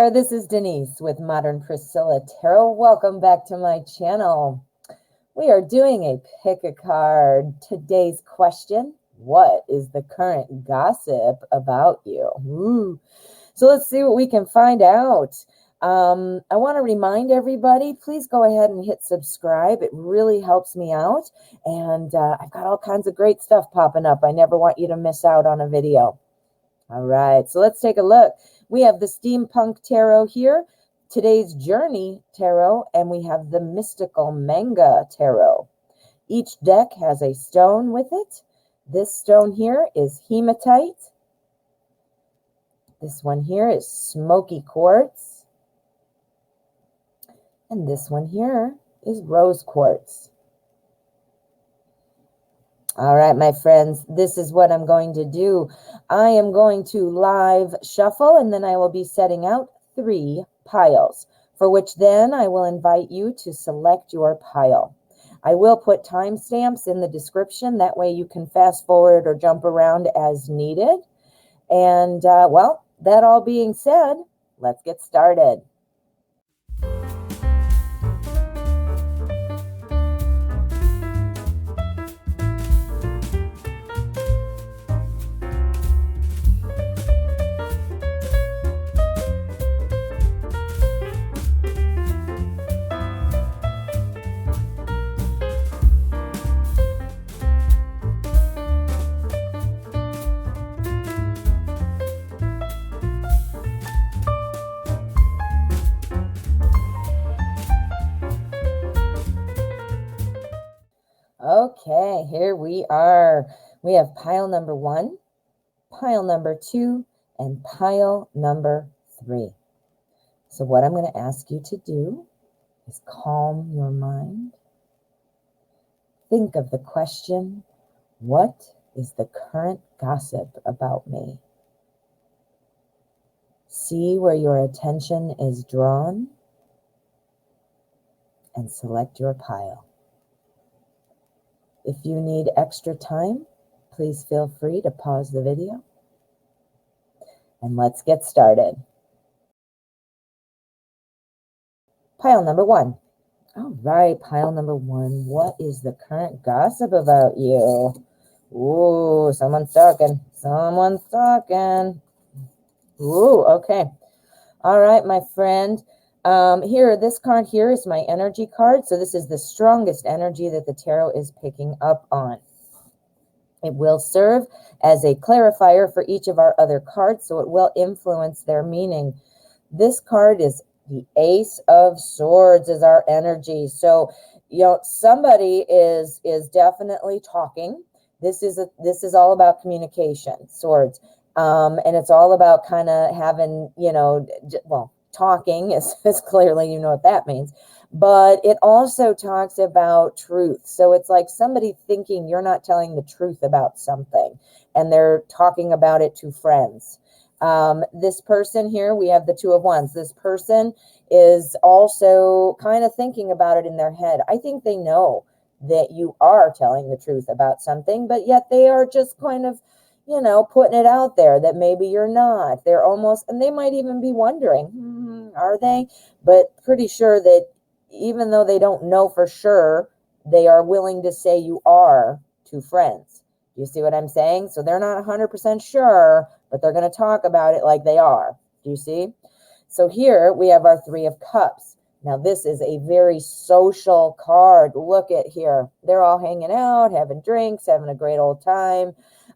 there, this is Denise with Modern Priscilla Tarot. Welcome back to my channel. We are doing a pick a card. Today's question, what is the current gossip about you? Ooh. So let's see what we can find out. I want to remind everybody, please go ahead and hit subscribe. It really helps me out. And I've got all kinds of great stuff popping up. I never want you to miss out on a video. All right, so let's take a look. We have the Steampunk Tarot here, today's Journey Tarot, and we have the Mystical Manga Tarot. Each deck has a stone with it. This stone here is hematite. This one here is smoky quartz. And this one here is rose quartz. All right, my friends, this is what I'm going to do. I am going to live shuffle, and then I will be setting out 3 piles, for which then I will invite you to select your pile. I will put timestamps in the description. That way you can fast forward or jump around as needed. And, well, that all being said, let's get started. Okay, here we are. We have pile number 1, pile number 2, and pile number 3. So what I'm going to ask you to do is calm your mind. Think of the question, what is the current gossip about me? See where your attention is drawn and select your pile. If you need extra time, please feel free to pause the video. And let's get started. Pile number 1. All right, pile number 1. What is the current gossip about you? Ooh, someone's talking. Someone's talking. Ooh, okay. All right, my friend. Here, this card here is my energy card. So this is the strongest energy that the tarot is picking up on. It will serve as a clarifier for each of our other cards, so it will influence their meaning. This card is the Ace of Swords is our energy. So, you know, somebody is definitely talking. This is all about communication, swords. And it's all about kind of having, you know, well, talking is clearly, you know what that means, but it also talks about truth. So it's like somebody thinking you're not telling the truth about something, and they're talking about it to friends. This person here, we have the 2 of Wands. This person is also kind of thinking about it in their head. I think they know that you are telling the truth about something, but yet they are just kind of, you know, putting it out there that maybe you're not. They're almost, and they might even be wondering, are they? But pretty sure that even though they don't know for sure, they are willing to say you are to friends. You see what I'm saying? So they're not 100% sure, but they're going to talk about it like they are. Do you see? So here we have our 3 of Cups. Now this is a very social card. Look at here. They're all hanging out, having drinks, having a great old time.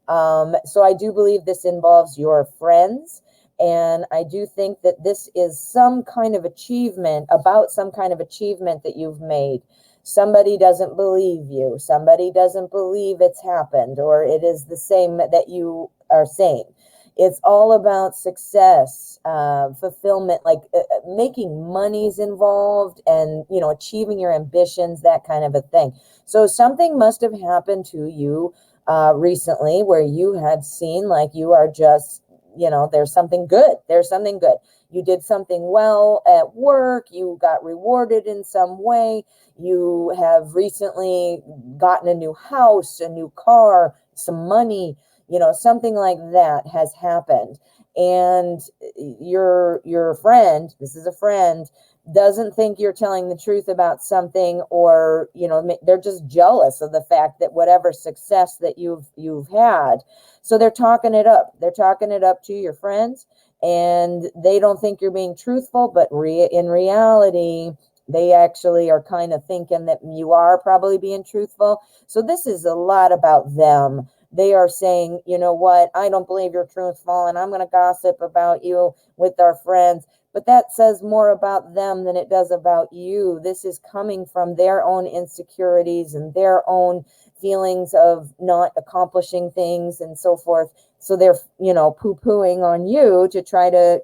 So I do believe this involves your friends, and I do think that this is some kind of achievement, about some kind of achievement that you've made. Somebody doesn't believe you. Somebody doesn't believe it's happened, or it is the same that you are saying. It's all about success, fulfillment, like making money's involved, and, you know, achieving your ambitions, that kind of a thing. So something must have happened to you recently where you had seen like you are just, you know, there's something good. There's something good. You did something well at work. You got rewarded in some way. You have recently gotten a new house, a new car, some money, you know, something like that has happened. and your friend, this is a friend, doesn't think you're telling the truth about something, or they're just jealous of the fact that whatever success that you've had, so they're talking it up. They're talking it up to your friends, and they don't think you're being truthful, but in reality, they actually are kind of thinking that you are probably being truthful. So this is a lot about them. They are saying, you know what, I don't believe you're truthful, and I'm going to gossip about you with our friends. But that says more about them than it does about you. This is coming from their own insecurities and their own feelings of not accomplishing things and so forth. So they're, poo-pooing on you to try to,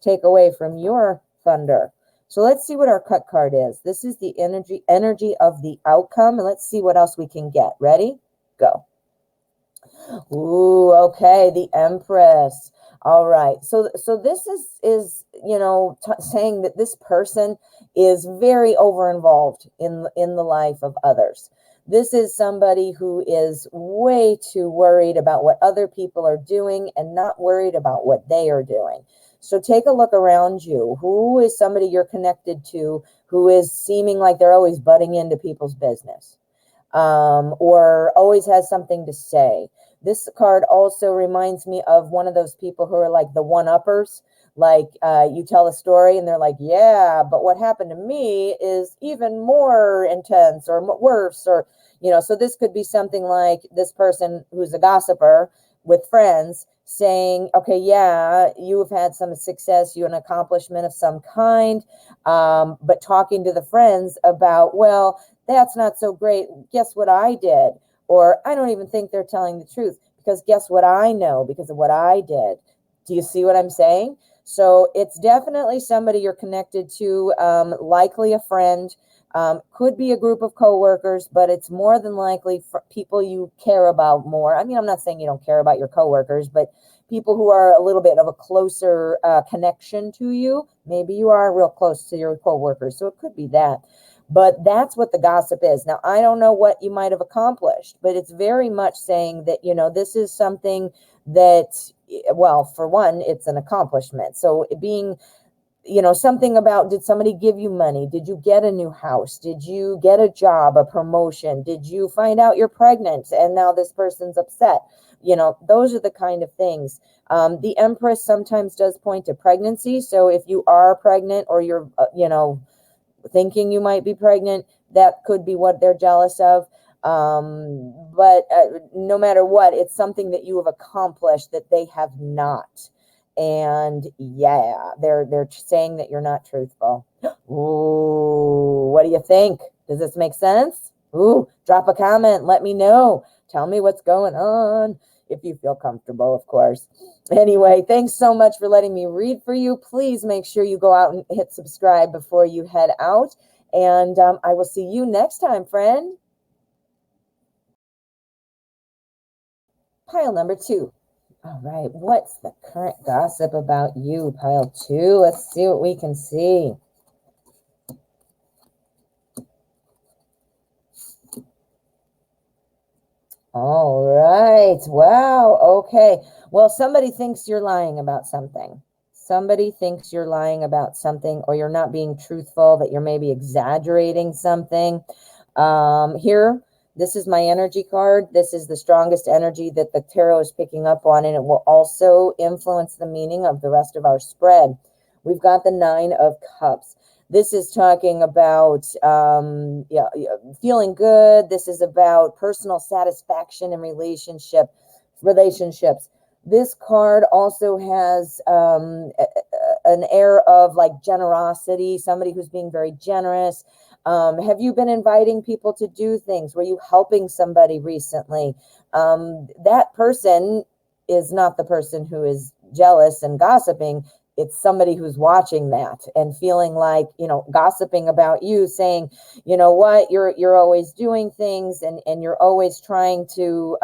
take away from your thunder. So let's see what our cut card is. This is the energy of the outcome. And let's see what else we can get. Ready? Go. Ooh, okay, the Empress. All right. So this is saying that this person is very over involved in the life of others. This is somebody who is way too worried about what other people are doing and not worried about what they are doing. So take a look around you. Who is somebody you're connected to who is seeming like they're always butting into people's business, or always has something to say? This card also reminds me of one of those people who are like the one-uppers. Like you tell a story and they're like, yeah, but what happened to me is even more intense or worse. Or, so this could be something like this person who's a gossiper with friends saying, okay, yeah, you have had some success, you an accomplishment of some kind, but talking to the friends about, well, that's not so great. Guess what I did? Or I don't even think they're telling the truth because guess what I know because of what I did. Do you see what I'm saying? So it's definitely somebody you're connected to, likely a friend, could be a group of coworkers, but it's more than likely for people you care about more. I mean, I'm not saying you don't care about your coworkers, but people who are a little bit of a closer connection to you. Maybe you are real close to your coworkers, so it could be that. But that's what the gossip is. Now, I don't know what you might have accomplished, but it's very much saying that, this is something that, well, for one, it's an accomplishment. So being, something about, did somebody give you money? Did you get a new house? Did you get a job, a promotion? Did you find out you're pregnant and now this person's upset? Those are the kind of things. The Empress sometimes does point to pregnancy. So if you are pregnant or you're, thinking you might be pregnant, that could be what they're jealous of. But no matter what, it's something that you have accomplished that they have not. And yeah, they're saying that you're not truthful. Ooh, what do you think? Does this make sense? Ooh, drop a comment. Let me know. Tell me what's going on. If you feel comfortable, of course. Anyway, thanks so much for letting me read for you. Please make sure you go out and hit subscribe before you head out. And I will see you next time, friend. Pile number 2. All right, what's the current gossip about you, pile 2? Let's see what we can see. All right. Wow. Okay. Well, somebody thinks you're lying about something. Somebody thinks you're lying about something, or you're not being truthful, that you're maybe exaggerating something. Here, this is my energy card. This is the strongest energy that the tarot is picking up on, and it will also influence the meaning of the rest of our spread. We've got the 9 of Cups. This is talking about feeling good. This is about personal satisfaction in relationships. This card also has an air of like generosity, somebody who's being very generous. Have you been inviting people to do things? Were you helping somebody recently? That person is not the person who is jealous and gossiping. It's somebody who's watching that and feeling like, gossiping about you, saying, you know what, you're always doing things and you're always trying to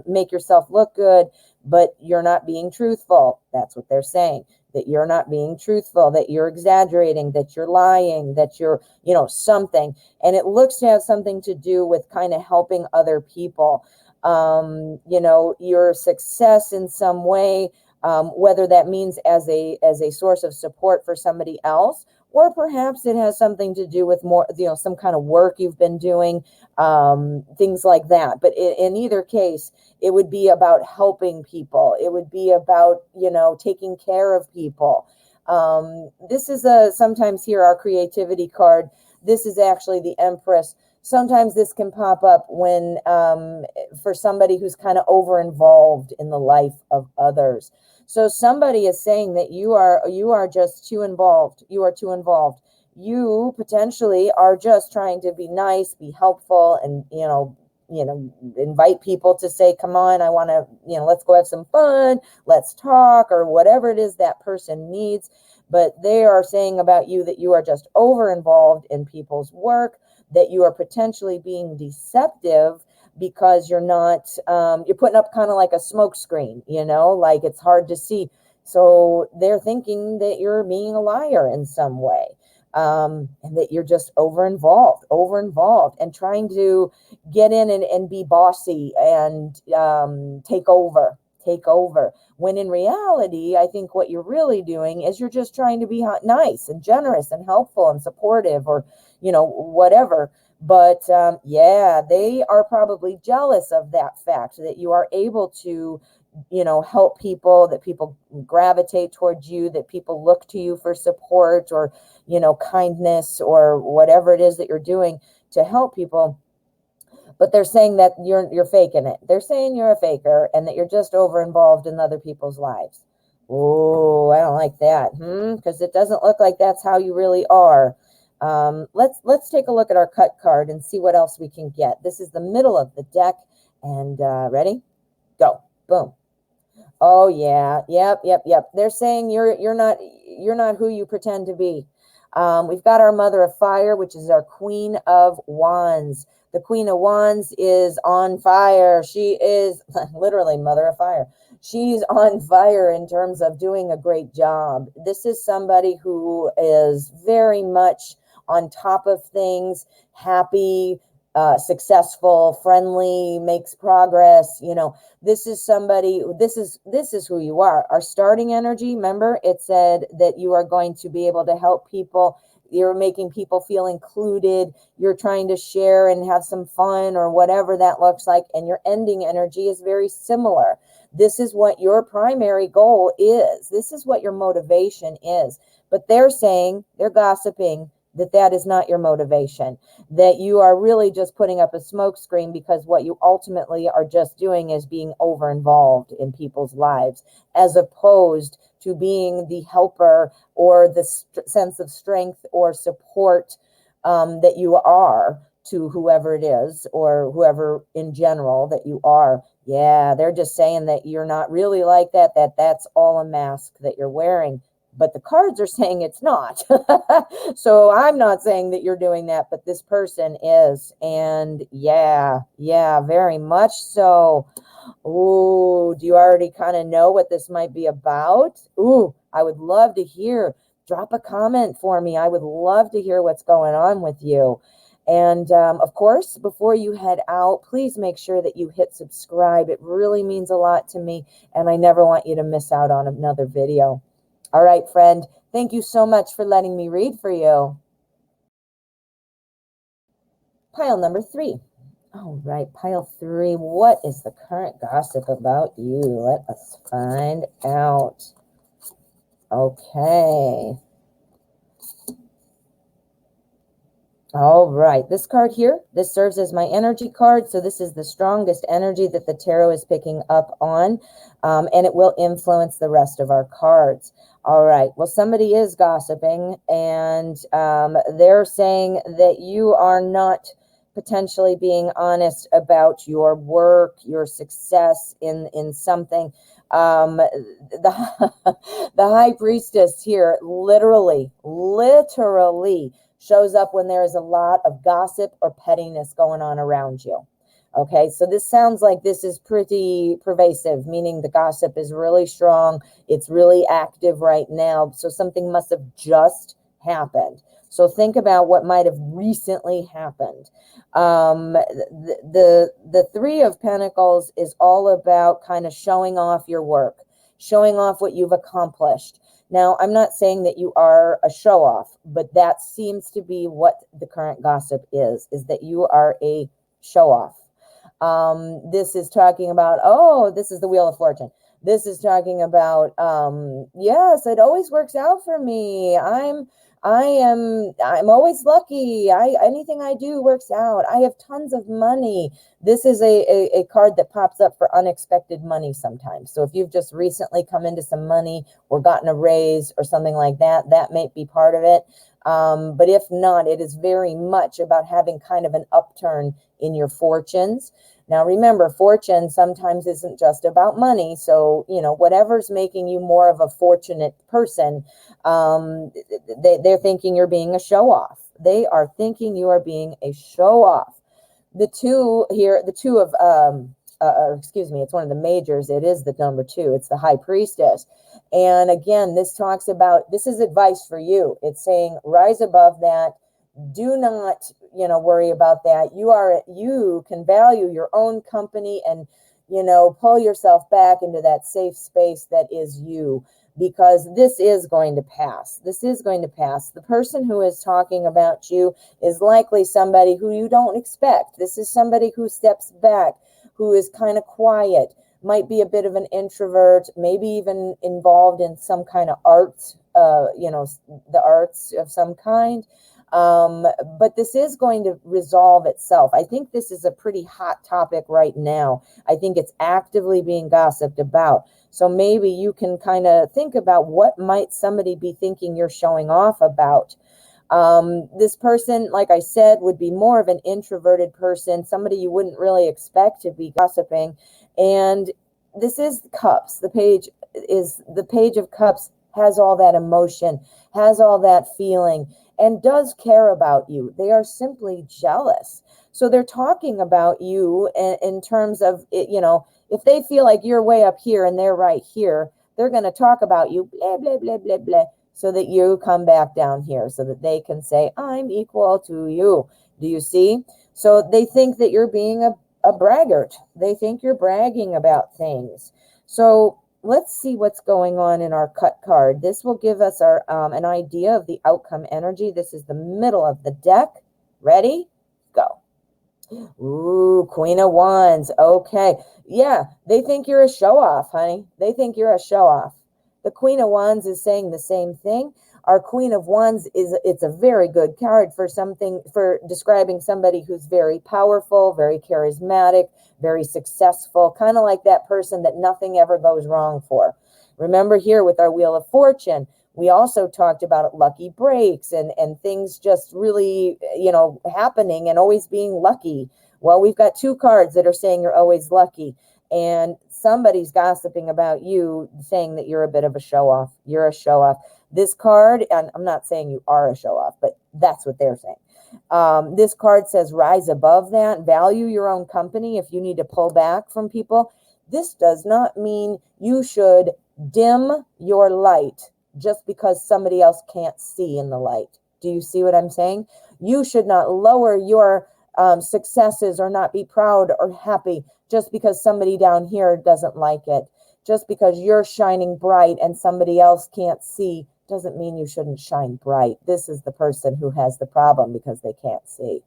make yourself look good, but you're not being truthful. That's what they're saying, that you're not being truthful, that you're exaggerating, that you're lying, that you're, something. And it looks to have something to do with kind of helping other people. Your success in some way, whether that means as a source of support for somebody else, or perhaps it has something to do with more, some kind of work you've been doing, things like that. But in either case, it would be about helping people. It would be about, taking care of people. This is sometimes here, our creativity card. This is actually the Empress. Sometimes this can pop up when, for somebody who's kind of over involved in the life of others. So somebody is saying that you are just too involved. You are too involved. You potentially are just trying to be nice, be helpful, and, invite people to say, come on, I want to, let's go have some fun, let's talk, or whatever it is that person needs. But they are saying about you that you are just over involved in people's work, that you are potentially being deceptive because you're not, you're putting up kind of like a smoke screen, like it's hard to see. So they're thinking that you're being a liar in some way. And that you're just over involved and trying to get in and be bossy and take over. When in reality, I think what you're really doing is you're just trying to be nice and generous and helpful and supportive, or, whatever. But yeah, they are probably jealous of that fact that you are able to, help people, that people gravitate towards you, that people look to you for support, or, kindness, or whatever it is that you're doing to help people. But they're saying that you're faking it. They're saying you're a faker and that you're just over involved in other people's lives. Oh, I don't like that. Because it doesn't look like that's how you really are. Let's take a look at our cut card and see what else we can get. This is the middle of the deck, and ready? Go. Boom. Oh yeah. Yep. They're saying you're not who you pretend to be. We've got our Mother of Fire, which is our Queen of Wands. The Queen of Wands is on fire. She is literally Mother of Fire. She's on fire in terms of doing a great job. This is somebody who is very much on top of things, happy, successful, friendly, makes progress. This is somebody, this is who you are. Our starting energy, remember, it said that you are going to be able to help people. You're making people feel included. You're trying to share and have some fun, or whatever that looks like. And your ending energy is very similar. This is what your primary goal is. This is what your motivation is. But they're saying, they're gossiping, that is not your motivation, that you are really just putting up a smoke screen, because what you ultimately are just doing is being over involved in people's lives, as opposed to being the helper or the sense of strength or support that you are to whoever it is, or whoever in general that you are. Yeah, they're just saying that you're not really like that, that's all a mask that you're wearing. But the cards are saying it's not. So I'm not saying that you're doing that, but this person is. And yeah, very much so. Ooh, do you already kind of know what this might be about? Ooh, I would love to hear. Drop a comment for me. I would love to hear what's going on with you. And of course, before you head out, please make sure that you hit subscribe. It really means a lot to me, and I never want you to miss out on another video. All right, friend, thank you so much for letting me read for you. Pile number 3. All right, pile 3. What is the current gossip about you? Let us find out. Okay. All right, this card here, this serves as my energy card. So this is the strongest energy that the tarot is picking up on, and it will influence the rest of our cards. All right, well, somebody is gossiping, and they're saying that you are not potentially being honest about your work, your success in something. The High Priestess here literally shows up when there is a lot of gossip or pettiness going on around you. Okay, so this sounds like this is pretty pervasive, meaning the gossip is really strong. It's really active right now. So something must have just happened. So think about what might have recently happened. The Three of Pentacles is all about kind of showing off your work, showing off what you've accomplished. Now, I'm not saying that you are a show-off, but that seems to be what the current gossip is that you are a show-off. This is talking about, oh, this is the Wheel of Fortune. This is talking about, yes, it always works out for me. I'm always lucky. Anything I do works out. I have tons of money. This is a card that pops up for unexpected money sometimes. So if you've just recently come into some money or gotten a raise or something like that, that may be part of it. But if not, it is very much about having kind of an upturn in your fortunes. Now, remember, fortune sometimes isn't just about money. So, whatever's making you more of a fortunate person, they're thinking you're being a show-off. They are thinking you are being a show-off. The two here, it's one of the majors. It is the number 2. It's the High Priestess. And again, this is advice for you. It's saying rise above that. Do not, worry about that. You can value your own company and, pull yourself back into that safe space that is you, because this is going to pass. This is going to pass. The person who is talking about you is likely somebody who you don't expect. This is somebody who steps back, who is kind of quiet, might be a bit of an introvert, maybe even involved in some kind of art, the arts of some kind. But this is going to resolve itself. I think this is a pretty hot topic right now. I think it's actively being gossiped about. So maybe you can kind of think about what might somebody be thinking you're showing off about. This person, like I said, would be more of an introverted person, somebody you wouldn't really expect to be gossiping. And this is Cups. The Page of Cups has all that emotion, has all that feeling, and does care about you. They are simply jealous. So they're talking about you in terms of, if they feel like you're way up here and they're right here, they're going to talk about you, blah, blah, blah, blah, blah, so that you come back down here so that they can say, I'm equal to you. Do you see? So they think that you're being a braggart. They think you're bragging about things. So let's see what's going on in our cut card. This will give us an idea of the outcome energy. This is the middle of the deck. Ready? Go. Ooh, Queen of Wands. Okay. Yeah, they think you're a show-off, honey. They think you're a show-off. The Queen of Wands is saying the same thing. Our Queen of Wands it's a very good card for describing somebody who's very powerful, very charismatic, very successful, kind of like that person that nothing ever goes wrong for. Remember here with our Wheel of Fortune, we also talked about lucky breaks and things just really, happening and always being lucky. Well, we've got 2 cards that are saying you're always lucky. And somebody's gossiping about you, saying that you're a bit of a show-off. You're a show-off. This card, and I'm not saying you are a show-off, but that's what they're saying. This card says rise above that, value your own company if you need to pull back from people. This does not mean you should dim your light just because somebody else can't see in the light. Do you see what I'm saying? You should not lower your successes or not be proud or happy just because somebody down here doesn't like it. Just because you're shining bright and somebody else can't see doesn't mean you shouldn't shine bright. This is the person who has the problem because they can't see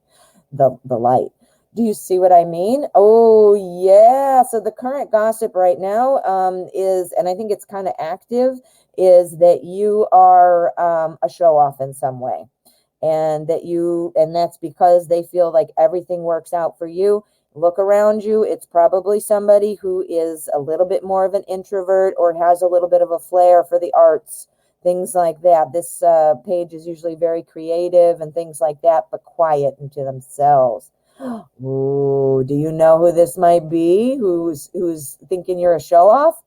the light. Do you see what I mean? Oh, yeah. So the current gossip right now is, and I think it's kind of active, is that you are a show-off in some way. And that's because they feel like everything works out for you. Look around you. It's probably somebody who is a little bit more of an introvert or has a little bit of a flair for the arts, things like that. This page is usually very creative and things like that, but quiet into themselves. Ooh, do you know who this might be? Who's thinking you're a show-off?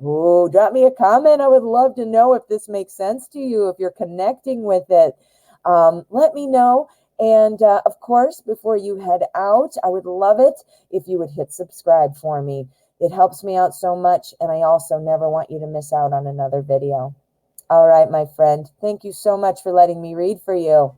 Ooh, drop me a comment. I would love to know if this makes sense to you, if you're connecting with it. Let me know. And of course, before you head out, I would love it if you would hit subscribe for me. It helps me out so much, and I also never want you to miss out on another video. All right, my friend. Thank you so much for letting me read for you.